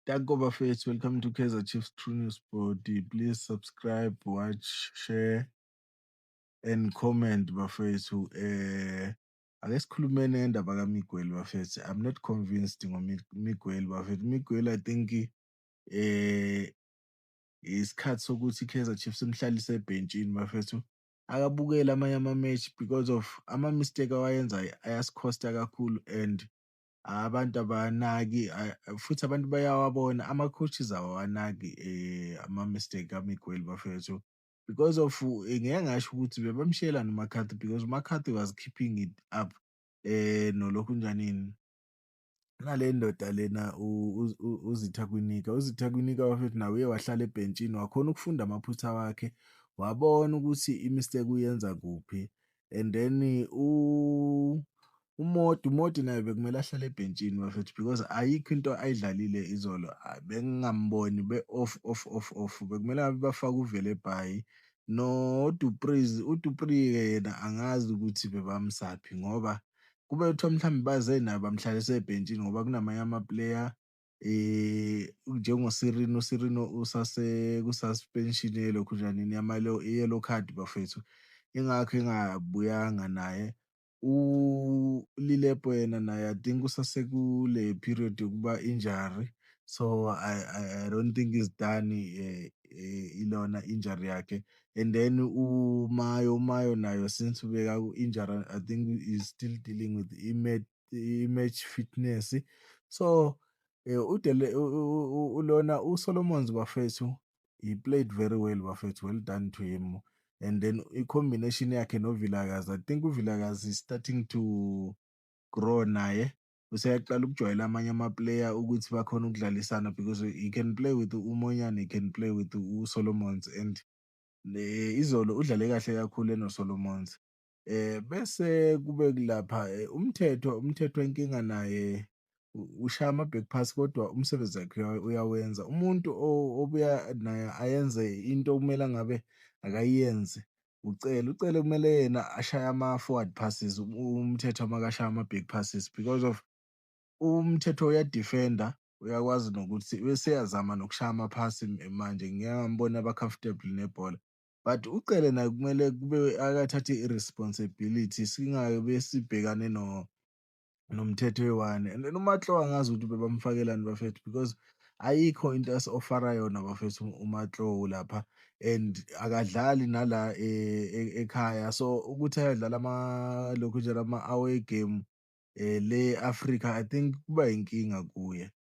Danko Bafethu, welcome to Kaizer Chiefs True News Body. Please subscribe, watch, share, and comment Bafethu. Ake sikhulumeni ngendaba kaMiguel Bafethu. I'm not convinced ngoMiguel Bafethu. Miguel, I think eh isikhathi sokuthi iKaizer Chiefs imhlalise ebhentshini Bafethu. Akabukele amanye ama-match because of ama-mistake awayenzayo ayasikhosta kakhulu and abantu abawanaki futhi abantu bayawabona ama-coaches awawanaki ama-mistake kaMiguel Bafethu because of ngeke ngasho ukuthi bebamshielani uMcCarthy because uMcCarthy was keeping it up nolokhu njanini nale ndoda lena uZitha Kwinika. UZitha Kwinika bafethu nawe uye wahlala ebhentshini wakhona ukufunda amaphutha wakhe wabona ukuthi i-mistake uyenza kuphi and then uModi naye bekumele ahlale ebhentshini bafethu because ayikho into ayidlalile izolo. Bengingamboni be-off. Bekumele ngabe bafake uVelebhayi uDupree-ke yena angazi ukuthi bebamsaphi ngoba kube kuthiwa mhlawumbe baze naye bamhlalise ebhentshini ngoba kunamanye amaplayer njengoSirino. USirino ku-suspension yelokhunjanini i-yellow card bafethu, ingakho engabuyanga naye. uLilepo yena naye I think usasekule period yokuba injury, so I don't think is done ilona injury yakhe. And then uMayo nayo since ubeka ku-injury I think is still dealing with i-match fitness. So ulona uSolomons bafethu, he played very well bafethu, well done to him. And then i-combination yakhe noVilakazi, I think uVilakazi is starting to grow naye. Useyaqala ukujwayela amanye amaplayer ukuthi bakhona ukudlalisana because he can play with uMonyane, he can play with uSolomons and izolo udlale kahle kakhulu enoSolomons. Bese kube kulapha umthetho wenkinga naye ushaya ama-back pass kodwa umsebenzi wakhe uyawenza. Umuntu obuya naye ayenze into okumele ngabe akayenze uCele kumele yena ashaye ama-forward passes, umthetho makashaya ama-back passes because of umthetho uyadifenda, uyakwazi nokuthi useyazama nokushaya amaphasi manje ngeke ngambona aba-comfortable nebhola. But uCele naye kumele kube akathathe i-responsibility singabe sibhekane nomthetho we-one. And then uMatlowa angazi ukuthi bebamfakelani bafethu because ayikho into esi-ofara yona bafethu uMatlowa lapha and akadlali nala ekhaya, so ukuthi ayodlala lokhu nje ama-away game le Africa I think kuba yinkinga kuye.